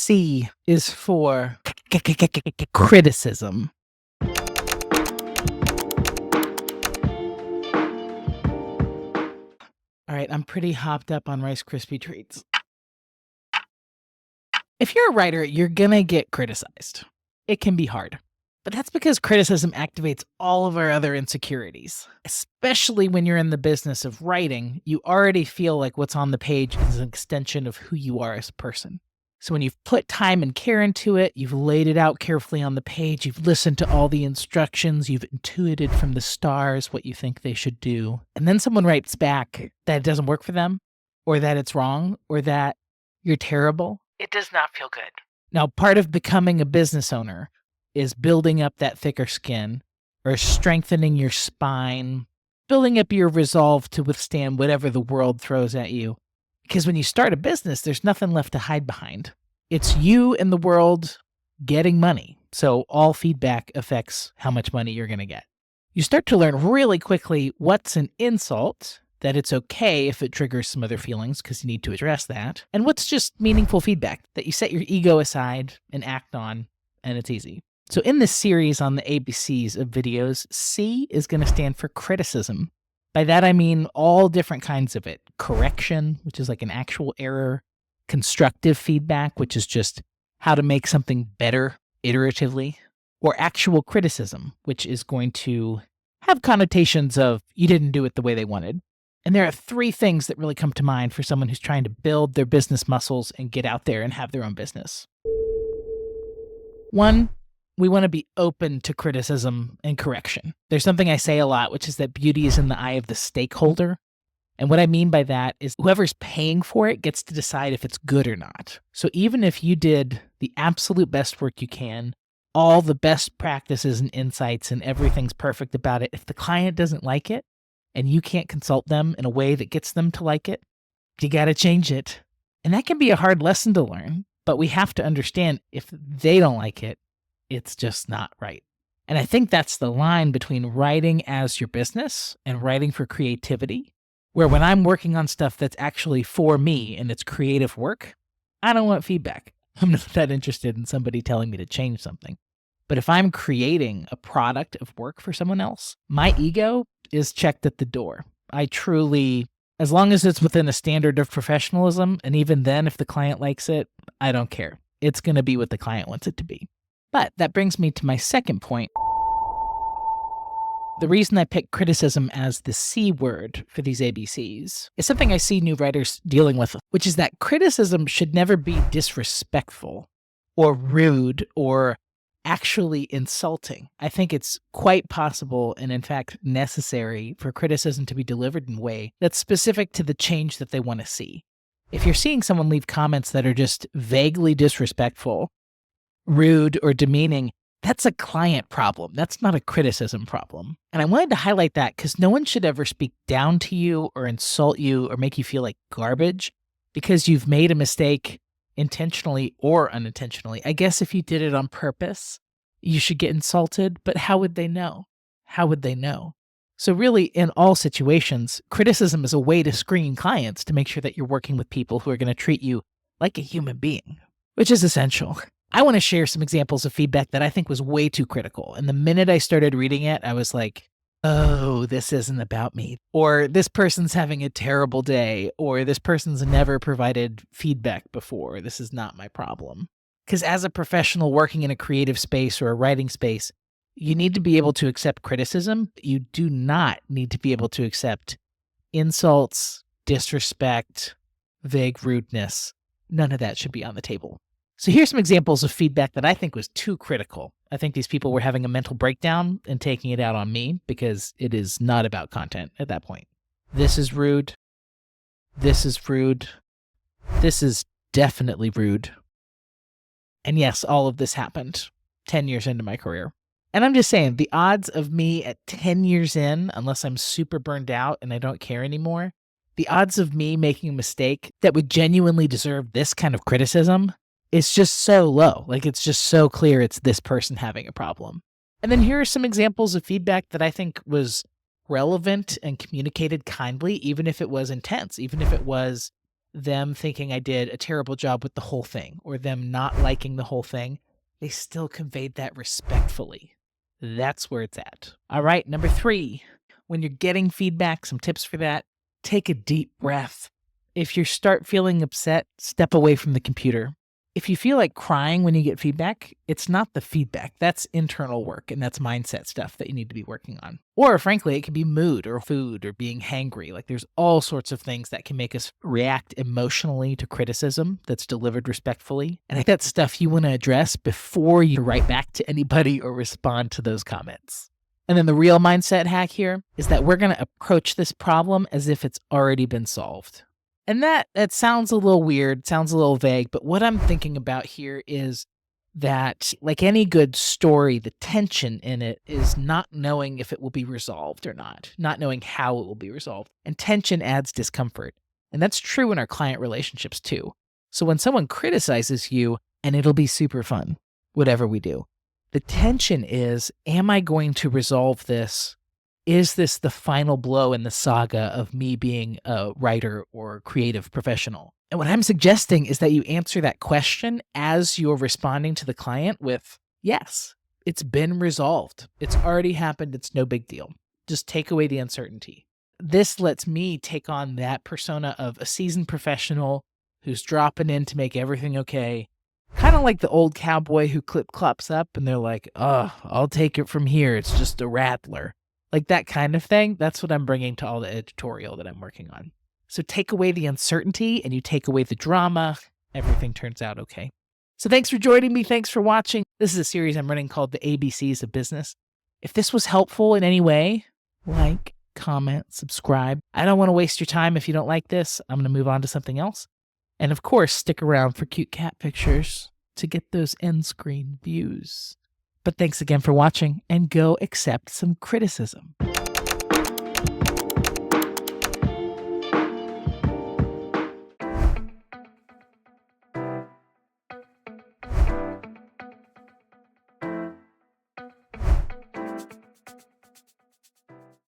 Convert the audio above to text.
C is for criticism. All right, I'm pretty hopped up on Rice Krispie treats. If you're a writer, you're gonna get criticized. It can be hard. But that's because criticism activates all of our other insecurities. Especially when you're in the business of writing, you already feel like what's on the page is an extension of who you are as a person. So when you've put time and care into it, you've laid it out carefully on the page, you've listened to all the instructions, you've intuited from the stars what you think they should do, and then someone writes back that it doesn't work for them, or that it's wrong, or that you're terrible, it does not feel good. Now, part of becoming a business owner is building up that thicker skin, or strengthening your spine, building up your resolve to withstand whatever the world throws at you. Because when you start a business, there's nothing left to hide behind. It's you and the world getting money. So all feedback affects how much money you're going to get. You start to learn really quickly what's an insult, that it's okay if it triggers some other feelings because you need to address that, and what's just meaningful feedback that you set your ego aside and act on, and it's easy. So in this series on the ABCs of videos, C is going to stand for criticism. By that, I mean all different kinds of it. Correction, which is like an actual error. Constructive feedback, which is just how to make something better iteratively. Or actual criticism, which is going to have connotations of you didn't do it the way they wanted. And there are three things that really come to mind for someone who's trying to build their business muscles and get out there and have their own business. One, we want to be open to criticism and correction. There's something I say a lot, which is that beauty is in the eye of the stakeholder. And what I mean by that is whoever's paying for it gets to decide if it's good or not. So even if you did the absolute best work you can, all the best practices and insights and everything's perfect about it, if the client doesn't like it and you can't consult them in a way that gets them to like it, you got to change it. And that can be a hard lesson to learn, but we have to understand if they don't like it, it's just not right. And I think that's the line between writing as your business and writing for creativity, where when I'm working on stuff that's actually for me and it's creative work, I don't want feedback. I'm not that interested in somebody telling me to change something. But if I'm creating a product of work for someone else, my ego is checked at the door. I truly, as long as it's within a standard of professionalism, and even then, if the client likes it, I don't care. It's going to be what the client wants it to be. But that brings me to my second point. The reason I picked criticism as the C word for these ABCs is something I see new writers dealing with, which is that criticism should never be disrespectful or rude or actually insulting. I think it's quite possible and in fact necessary for criticism to be delivered in a way that's specific to the change that they want to see. If you're seeing someone leave comments that are just vaguely disrespectful, rude, or demeaning, that's a client problem. That's not a criticism problem. And I wanted to highlight that because no one should ever speak down to you or insult you or make you feel like garbage because you've made a mistake intentionally or unintentionally. I guess if you did it on purpose, you should get insulted, but how would they know? How would they know? So really, in all situations, criticism is a way to screen clients to make sure that you're working with people who are going to treat you like a human being, which is essential. I want to share some examples of feedback that I think was way too critical. And the minute I started reading it, I was like, oh, this isn't about me. Or this person's having a terrible day. Or this person's never provided feedback before. This is not my problem. Because as a professional working in a creative space or a writing space, you need to be able to accept criticism. But you do not need to be able to accept insults, disrespect, vague rudeness. None of that should be on the table. So here's some examples of feedback that I think was too critical. I think these people were having a mental breakdown and taking it out on me because it is not about content at that point. This is rude. This is rude. This is definitely rude. And yes, all of this happened 10 years into my career. And I'm just saying, the odds of me at 10 years in, unless I'm super burned out and I don't care anymore, the odds of me making a mistake that would genuinely deserve this kind of criticism, it's just so low. Like, it's just so clear it's this person having a problem. And then here are some examples of feedback that I think was relevant and communicated kindly, even if it was intense, even if it was them thinking I did a terrible job with the whole thing, or them not liking the whole thing, they still conveyed that respectfully. That's where it's at. All right, number 3, when you're getting feedback, some tips for that: take a deep breath. If you start feeling upset, step away from the computer. If you feel like crying when you get feedback, it's not the feedback. That's internal work, and that's mindset stuff that you need to be working on. Or frankly, it could be mood or food or being hangry. Like, there's all sorts of things that can make us react emotionally to criticism that's delivered respectfully. And I think that's stuff you want to address before you write back to anybody or respond to those comments. And then the real mindset hack here is that we're going to approach this problem as if it's already been solved. And that sounds a little weird, sounds a little vague, but what I'm thinking about here is that, like any good story, the tension in it is not knowing if it will be resolved or not knowing how it will be resolved. And tension adds discomfort. And that's true in our client relationships too. So when someone criticizes you, and it'll be super fun, whatever we do, the tension is, am I going to resolve this? Is this the final blow in the saga of me being a writer or creative professional? And what I'm suggesting is that you answer that question as you're responding to the client with, yes, it's been resolved. It's already happened. It's no big deal. Just take away the uncertainty. This lets me take on that persona of a seasoned professional who's dropping in to make everything okay. Kind of like the old cowboy who clip-clops up and they're like, oh, I'll take it from here. It's just a rattler. Like that kind of thing. That's what I'm bringing to all the editorial that I'm working on. So take away the uncertainty and you take away the drama. Everything turns out okay. So thanks for joining me. Thanks for watching. This is a series I'm running called The ABCs of Business. If this was helpful in any way, like, comment, subscribe. I don't want to waste your time if you don't like this. I'm going to move on to something else. And of course, stick around for cute cat pictures to get those end screen views. But thanks again for watching, and go accept some criticism.